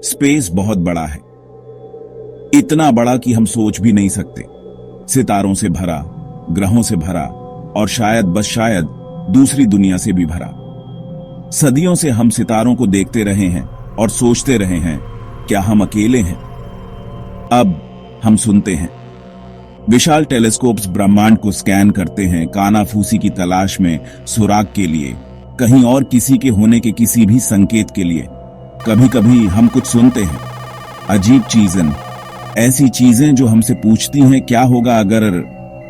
Space बहुत बड़ा है, इतना बड़ा कि हम सोच भी नहीं सकते। सितारों से भरा, ग्रहों से भरा और शायद बस शायद दूसरी दुनिया से भी भरा। सदियों से हम सितारों को देखते रहे हैं और सोचते रहे हैं, क्या हम अकेले हैं? अब हम सुनते हैं। विशाल टेलीस्कोप्स ब्रह्मांड को स्कैन करते हैं, कानाफूसी की तलाश में सुराग के लिए, कहीं और किसी के होने के किसी भी संकेत के लिए। कभी कभी हम कुछ सुनते हैं, अजीब चीजें, ऐसी चीजें जो हमसे पूछती हैं, क्या होगा अगर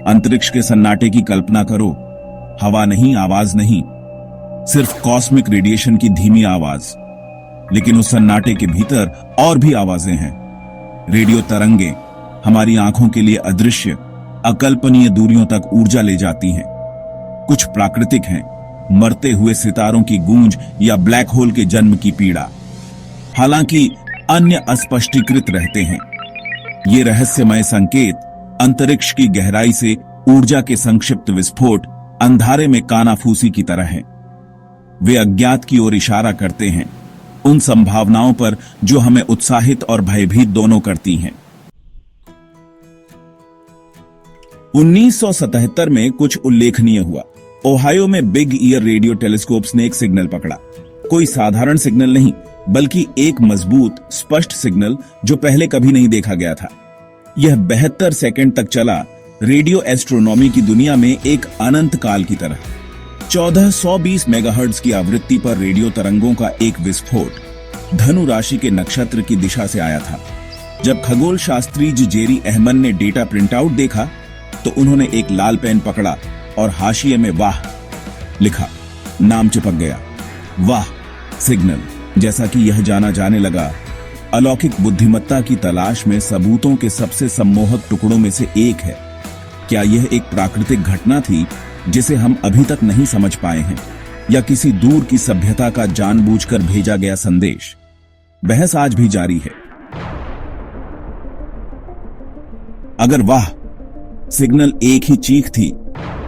अंतरिक्ष के सन्नाटे की कल्पना करो। हवा नहीं, आवाज नहीं, सिर्फ कॉस्मिक रेडिएशन की धीमी आवाज। लेकिन उस सन्नाटे के भीतर और भी आवाजें हैं। रेडियो तरंगे हमारी आंखों के लिए अदृश्य, अकल्पनीय दूरियों तक ऊर्जा ले जाती हैं। कुछ प्राकृतिक हैं, मरते हुए सितारों की गूंज या ब्लैक होल के जन्म की पीड़ा। हालांकि अन्य अस्पष्टीकृत रहते हैं। ये रहस्यमय संकेत अंतरिक्ष की गहराई से ऊर्जा के संक्षिप्त विस्फोट, अंधारे में कानाफूसी की तरह हैं। वे अज्ञात की ओर इशारा करते हैं, उन संभावनाओं पर जो हमें उत्साहित और भयभीत दोनों करती हैं। 1977 में कुछ उल्लेखनीय हुआ। ओहायो में बिग ईयर रेडियो टेलीस्कोप्स ने एक सिग्नल पकड़ा। कोई साधारण सिग्नल नहीं, बल्कि एक मजबूत, स्पष्ट सिग्नल जो पहले कभी नहीं देखा गया था। यह 72 सेकंड तक चला, रेडियो एस्ट्रोनॉमी की दुनिया में एक अनंत काल की तरह। 1420 मेगाहर्ट्ज की आवृत्ति पर रेडियो तरंगों का एक विस्फोट धनु राशि के नक्षत्र की दिशा से आया था। जब खगोल शास्त्री जेरी अहमन ने डेटा प्रिंट आउट देखा तो उन्होंने एक लाल पेन पकड़ा और हाशिए में वाह लिखा। नाम चिपक गया, वाह सिग्नल। जैसा कि यह जाना जाने लगा, अलौकिक बुद्धिमत्ता की तलाश में सबूतों के सबसे सम्मोहक टुकड़ों में से एक है। क्या यह एक प्राकृतिक घटना थी जिसे हम अभी तक नहीं समझ पाए हैं, या किसी दूर की सभ्यता का जानबूझकर भेजा गया संदेश? बहस आज भी जारी है। अगर वाह सिग्नल एक ही चीख थी,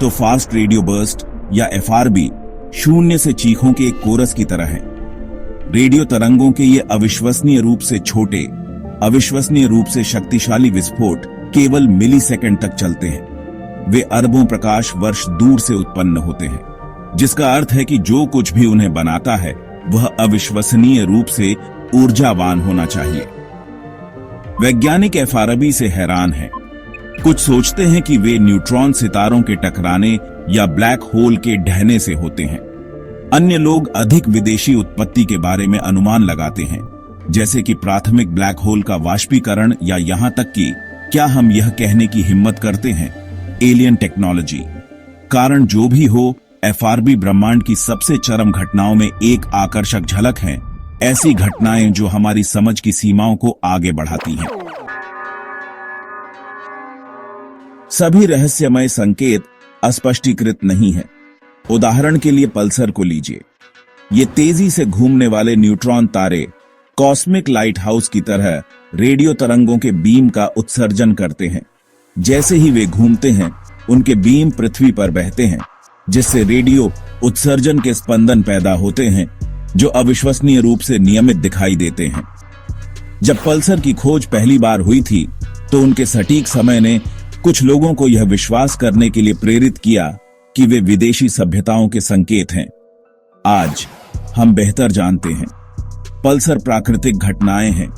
तो फास्ट रेडियो बर्स्ट या एफआरबी शून्य से चीखों के एक कोरस की तरह है। रेडियो तरंगों के ये अविश्वसनीय रूप से छोटे, अविश्वसनीय रूप से शक्तिशाली विस्फोट केवल मिलीसेकंड तक चलते हैं। वे अरबों प्रकाश वर्ष दूर से उत्पन्न होते हैं, जिसका अर्थ है कि जो कुछ भी उन्हें बनाता है वह अविश्वसनीय रूप से ऊर्जावान होना चाहिए। वैज्ञानिक एफआरबी से हैरान हैं। कुछ सोचते हैं कि वे न्यूट्रॉन सितारों के टकराने या ब्लैक होल के ढहने से होते हैं। अन्य लोग अधिक विदेशी उत्पत्ति के बारे में अनुमान लगाते हैं, जैसे कि प्राथमिक ब्लैक होल का वाष्पीकरण, या यहां तक कि क्या हम यह कहने की हिम्मत करते हैं, एलियन टेक्नोलॉजी। कारण जो भी हो, एफआरबी ब्रह्मांड की सबसे चरम घटनाओं में एक आकर्षक झलक है। ऐसी घटनाएं जो हमारी समझ की सीमाओं को आगे बढ़ाती हैं। सभी रहस्यमय संकेत अस्पष्टीकृत नहीं है। उदाहरण के लिए पल्सर को लीजिए। ये तेजी से घूमने वाले न्यूट्रॉन तारे कॉस्मिक लाइट हाउस की तरह रेडियो तरंगों के बीम का उत्सर्जन करते हैं। जैसे ही वे घूमते हैं, उनके बीम पृथ्वी पर बहते हैं, जिससे रेडियो उत्सर्जन के स्पंदन पैदा होते हैं जो अविश्वसनीय रूप से नियमित दिखाई देते हैं। जब पल्सर की खोज पहली बार हुई थी, तो उनके सटीक समय ने कुछ लोगों को यह विश्वास करने के लिए प्रेरित किया कि वे विदेशी सभ्यताओं के संकेत हैं। आज हम बेहतर जानते हैं, पल्सर प्राकृतिक घटनाएं हैं,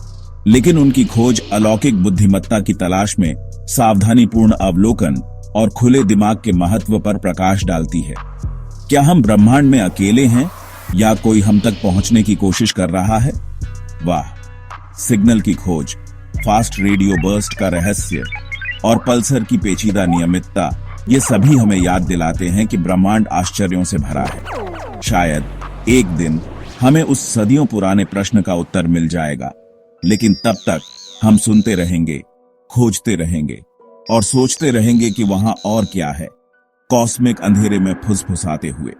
लेकिन उनकी खोज अलौकिक बुद्धिमत्ता की तलाश में सावधानीपूर्ण अवलोकन और खुले दिमाग के महत्व पर प्रकाश डालती है। क्या हम ब्रह्मांड में अकेले हैं, या कोई हम तक पहुंचने की कोशिश कर रहा है? वाह सिग्नल की खोज, फास्ट रेडियो बर्स्ट का रहस्य और पल्सर की पेचीदा नियमितता, ये सभी हमें याद दिलाते हैं कि ब्रह्मांड आश्चर्यों से भरा है। शायद एक दिन हमें उस सदियों पुराने प्रश्न का उत्तर मिल जाएगा, लेकिन तब तक हम सुनते रहेंगे, खोजते रहेंगे और सोचते रहेंगे कि वहां और क्या है, कॉस्मिक अंधेरे में फुसफुसाते हुए।